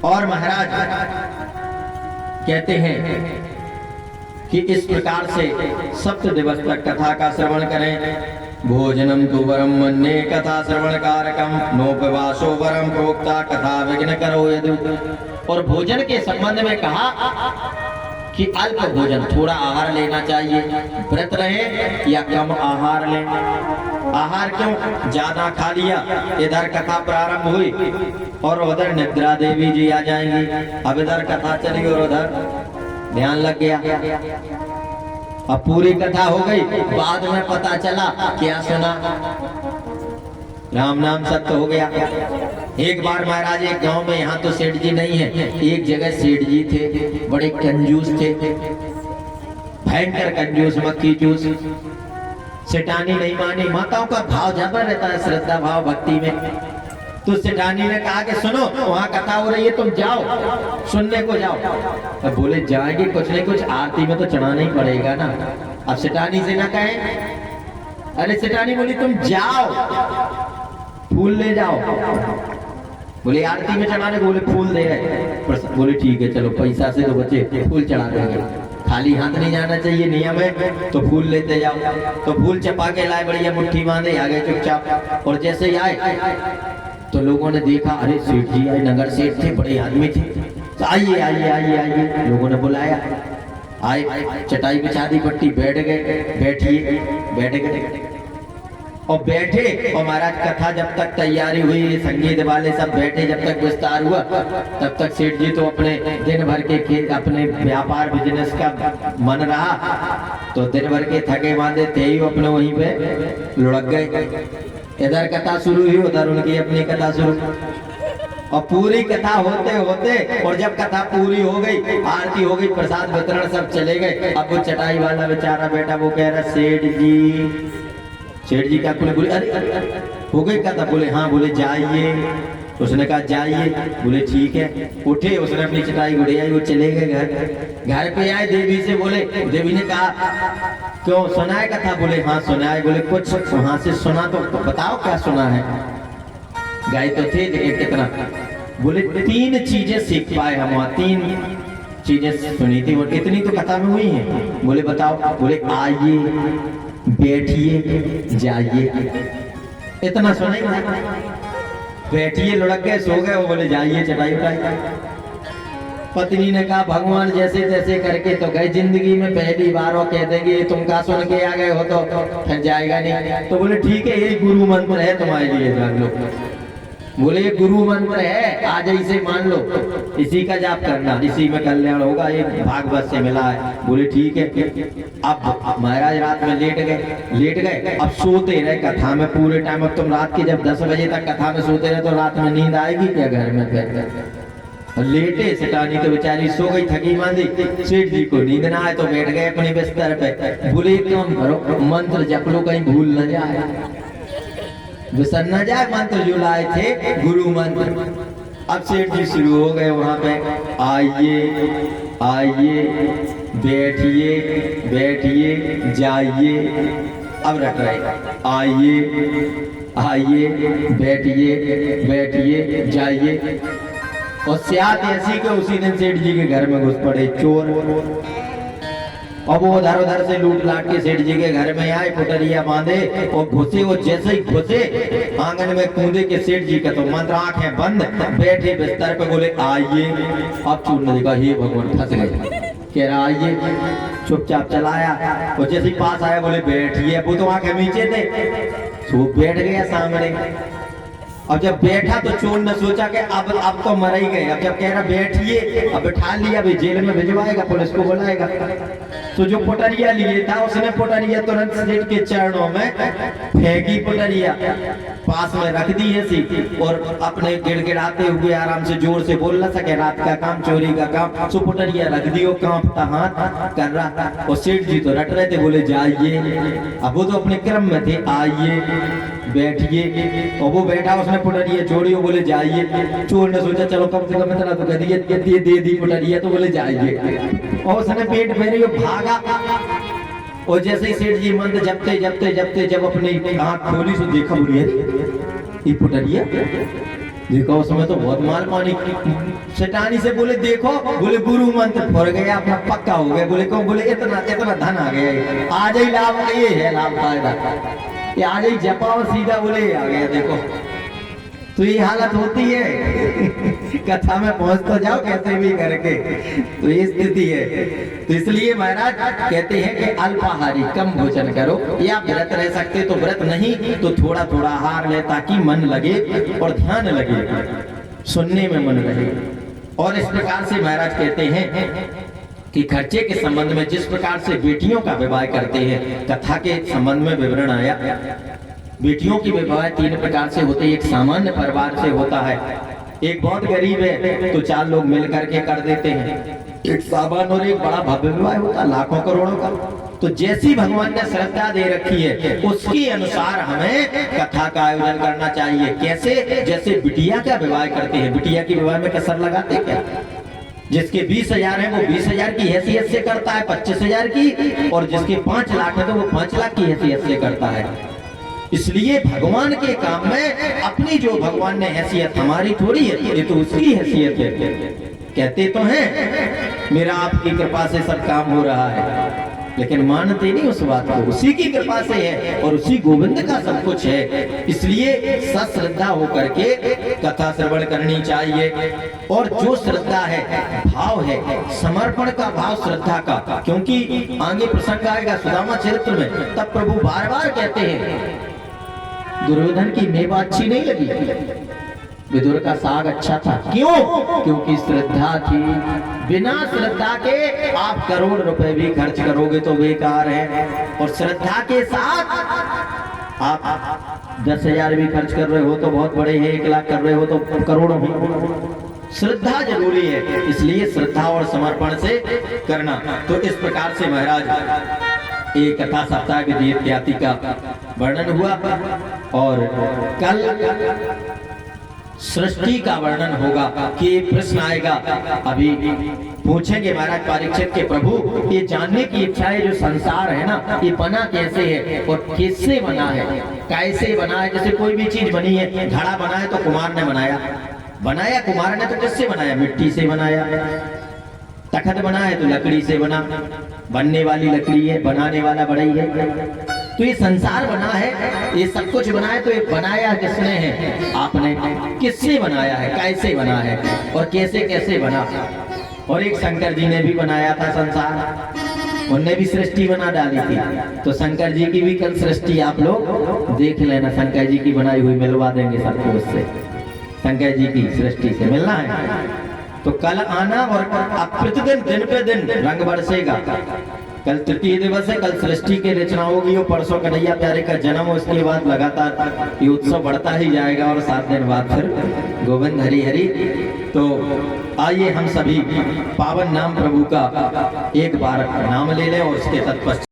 और महाराज कहते हैं कि इस प्रकार से सप्त दिवस तक कथा का श्रवण करें। भोजनम तु वरम मन्ये कथा श्रवण कारकम नोपवासो वरम प्रोक्ता कथा विघ्न करो यदि। और भोजन के संबंध में कहा कि अल्प भोजन, थोड़ा आहार लेना चाहिए, व्रत रहे या कम आहार लें। आहार क्यों ज्यादा खा लिया, इधर कथा प्रारंभ हुई और उधर निद्रा देवी जी आ जाएंगी। अब इधर कथा चली और उधर ध्यान लग गया। अब पूरी कथा हो गई, बाद में पता चला क्या सुना, राम नाम सत्य हो गया। एक बार महाराज एक गांव में, यहाँ तो सेठ जी नहीं है, एक जगह सेठ जी थे, बड़े कंजूस थे, भयंकर कंजूस, मक्खी चूस। सेठानी नहीं मानी, माताओं का भाव ज्यादा रहता है, श्रद्धा भाव भक्ति में। तो सेठानी ने कहा कि सुनो वहां कथा हो रही है, तुम जाओ सुनने को जाओ। अब बोले जाएंगे, कुछ नहीं कुछ आरती में तो चढ़ाना ही पड़ेगा ना। अब सेठानी से ना कहें, अरे सेठानी बोली तुम जाओ फूल ले जाओ। बोले आरती में चढ़ाने, बोले फूल दे रहे। बोले ठीक है चलो, पैसा से तो बचे, फूल चढ़ा देंगे, खाली हाथ नहीं जाना चाहिए, नियम है। तो फूल लेते जाओ। तो फूल चपा के लाए, बढ़िया मुट्ठी बांधे, आ गए चुपचाप। और जैसे ही आए तो लोगों ने देखा, अरे सेठ जी आए, नगर सेठ थे, बड़े आदमी थे, तो आइए आइए आइए आइए। लोगों ने बुलाया, आए, चटाई बिछा दी, पट्टी, बैठ गए, बैठिए, बैठ गए और बैठे। और महाराज कथा जब तक तैयारी हुई, संगीत वाले सब बैठे, जब तक विस्तार हुआ तब तक सेठ जी तो अपने दिन भर के अपने व्यापार बिजनेस का मन रहा, तो दिन भर के थके बांधे थे ही, अपने वहीं पे लुढ़क गए। इधर कथा शुरू हुई, उधर उनकी अपनी कथा शुरू। और पूरी कथा होते होते, और जब कथा पूरी हो गई, आरती हो गई, प्रसाद वितरण सब चले गए। अब वो चटाई वाला बेचारा बेटा वो कह रहा, सेठ जी क्या? बोले अरे अरे हो गई कथा? बोले हाँ। बोले जाइए। उसने कहा जाइए। बोले ठीक है। उठे, उसने अपनी चटाई गुड़ियाई, वो चले गए घर। घर पे आए, देवी से बोले, देवी ने कहा क्यों सुनाए कथा? बोले हाँ सुनाए। बोले कुछ वहां से सुना तो बताओ क्या सुना है। गाय तो थे लेकिन कितना? बोले 3 चीजें सीख पाए हम वहाँ, 3 चीजें सुनी थी, और इतनी तो कथा में हुई है। बोले बताओ। बोले आइए, बैठिए, जाइए, इतना सुने। बैठिए लुढ़क गए, सो गए। वो बोले जाइए, चटाई उठाई। पत्नी ने कहा भगवान जैसे तैसे करके तो गए, जिंदगी में पहली बार वो कह देंगे तुम कहा सुन के आ गए हो तो फिर जाएगा नहीं। तो बोले ठीक है, ये गुरु मंत्र है तुम्हारे लिए, जान लो। बोले ये गुरु मंत्र है, आज इसे मान लो, इसी का जाप करना, इसी में कल्याण होगा, ये भागवत से मिला है। बोले ठीक है। अब महाराज रात में लेट गए। अब सोते रहे कथा में पूरे टाइम। अब तुम रात के जब 10 बजे तक कथा में सोते रहे तो रात में नींद आएगी क्या घर में? फिर लेटे, सेठानी तो बेचारी सो गई, थकी मांदी। सेठ जी को नींद ना आए तो बैठ गए अपने बिस्तर पे। बोले क्यों करो, मंत्र जप लो, कहीं भूल न जाए, विसर न जाए मंत्र जो लाए थे, गुरु मंत्र। अब सेठ जी शुरू हो गए वहां पे, आइए आइए, बैठिए बैठिए, जाइए। अब रट रहे, आइए आइए, बैठिए बैठिए, जाइए। और स्यात ऐसी के उसी दिन सेठ जी के घर में घुस पड़े चोर। अब वो उधर से लूट लाट के सेठ जी के घर में आए, पुटरिया बांधे और घुसे। वो जैसे ही घुसे आंगन में कूदे के सेठ जी का तो मंत्र, आंखें बंद, बैठे बिस्तर पे। बोले आइए। अब चोर ने देखा, हे भगवान, फंस गए। कह रहा आइए, चुपचाप चलाया। और जैसे ही पास आया बोले बैठिए। वो तो आंखें नीचे थे, सो बैठ गया सामने। अब जब बैठा तो चोर ने सोचा कि अब तो मर ही गए। अब जब कह रहा बैठिए, अब बैठा लिया, अभी जेल में भिजवाएगा, पुलिस को बुलाएगा। तो जो पुटरिया लिए था उसने पुटरिया तुरंत सेठ के चरणों में फेंकी, पुटरिया पास में रख दी ऐसी, और अपने गिड़गिड़ाते हुए आराम से जोर से बोल न सके, रात का काम, चोरी का काम। सो पुटरिया रख दी, वो कांपता हाथ कर रहा था। और सेठ जी तो रट रहे थे, बोले जाइए। अब वो तो अपने क्रम में थे, आइए बैठिए। और वो बैठा, उसने पुटरिया छोड़ी, वो बोले जाइए। चोर ने सोचा चलो कम से कम इतना तो कह दिया, दे दी पुटरिया, तो बोले जाइए। और उसने पेट फेरी भागा। और जैसे ही सेठ जी मंत्र जपते जब अपनी आंख खोली तो देखा, बोलिए ये पुटरिया देखो उसमें तो बहुत माल पानी। सेठानी से बोले देखो, बोले गुरु मंत्र फर गया, अपना पक्का हो गया। बोले क्यों? बोले इतना इतना धन आ गया, आज ही लाभ, ये है लाभ फायदा, ये आज ही जपाओ सीधा, बोले आ गया। देखो तो ये हालत होती है। कथा में पहुंच तो जाओ कैसे भी करके, तो ये स्थिति है। तो इसलिए महाराज कहते हैं कि अल्पाहारी, कम भोजन करो, या व्रत रह सकते तो व्रत, नहीं तो थोड़ा थोड़ा आहार ले, ताकि मन लगे और ध्यान लगे, सुनने में मन रहे। और इस प्रकार से महाराज कहते हैं कि खर्चे के संबंध में जिस प्रकार से बेटियों का विवाह करते हैं, कथा के संबंध में विवरण आया। बेटियों की विवाह 3 प्रकार से होते हैं। एक सामान्य परिवार से होता है, एक बहुत गरीब है तो 4 लोग मिल करके कर देते हैं, एक सामान्य और एक बड़ा भव्य विवाह होता है लाखों करोड़ों का। तो जैसी भगवान ने श्रद्धा दे रखी है उसके अनुसार हमें कथा का आयोजन करना चाहिए। कैसे? जैसे बिटिया का विवाह करते हैं, बिटिया की विवाह में कसर लगाते क्या? जिसके 20,000 है वो 20,000 की हैसियत से करता है, 25,000 की, और जिसके 5 लाख है तो वो 5 लाख की हैसियत से करता है। इसलिए भगवान के काम में अपनी जो भगवान ने हैसियत, हमारी थोड़ी है, ये तो उसकी हैसियत है। कहते तो हैं मेरा आपकी कृपा से सब काम हो रहा है, लेकिन मानते नहीं उस बात को। उसी की कृपा से है और उसी गोविंद का सब कुछ है। इसलिए सश्रद्धा होकर के कथा श्रवण करनी चाहिए। और जो श्रद्धा है, भाव है, समर्पण का भाव श्रद्धा का, क्योंकि आगे प्रसंग आएगा सुदामा चरित्र में, तब प्रभु बार बार कहते हैं दुर्योधन की मेवा अच्छी नहीं लगी, विदुर का साग अच्छा था। क्यों? क्योंकि श्रद्धा थी। बिना श्रद्धा के आप करोड़ रुपए भी खर्च करोगे तो बेकार है, और श्रद्धा के साथ आप 10,000 भी खर्च कर रहे हो तो बहुत बड़े हैं, 1 लाख कर रहे हो तो करोड़ों भी। श्रद्धा जरूरी है, इसलिए श्रद्धा और समर्पण से करना। तो इस प्रकार से महाराज एक कथा सप्ताह की दीर्घ का वर्णन हुआ, और कल सृष्टि का वर्णन होगा। कि प्रश्न आएगा, अभी पूछेंगे महाराज परीक्षित के प्रभु, ये जानने की इच्छा है जो संसार है ना, ये बना कैसे है और किससे बना है, कैसे बना है। जैसे कोई भी चीज बनी है, घड़ा बना है तो कुमार ने बनाया, बनाया कुमार ने, तो किससे बनाया? मिट्टी से बनाया। तखत बना है तो लकड़ी से बना, बनने वाली लकड़ी है, बनाने वाला बढ़ई है। तो ये संसार बना है, ये सब कुछ बना है, तो ये बनाया किसने है? आपने। किससे बनाया है, कैसे बना है और कैसे कैसे बना? और एक शंकर जी ने भी बनाया था संसार, उनने भी सृष्टि बना डाली थी। तो शंकर जी की भी कल सृष्टि आप लोग देख लेना, शंकर जी की बनाई हुई मिलवा देंगे सबको उससे, शंकर जी की सृष्टि से मिलना है। तो कल आना, और अब प्रतिदिन दिन पे दिन रंग बरसेगा। कल तृतीय दिवस है, कल सृष्टि की रचना होगी, और परसों कन्हैया प्यारे का जन्म, उसके बाद लगातार ये उत्सव बढ़ता ही जाएगा, और 7 दिन बाद फिर गोविंद हरि हरि। तो आइए हम सभी पावन नाम प्रभु का एक बार नाम ले लें और उसके तत्पश्चात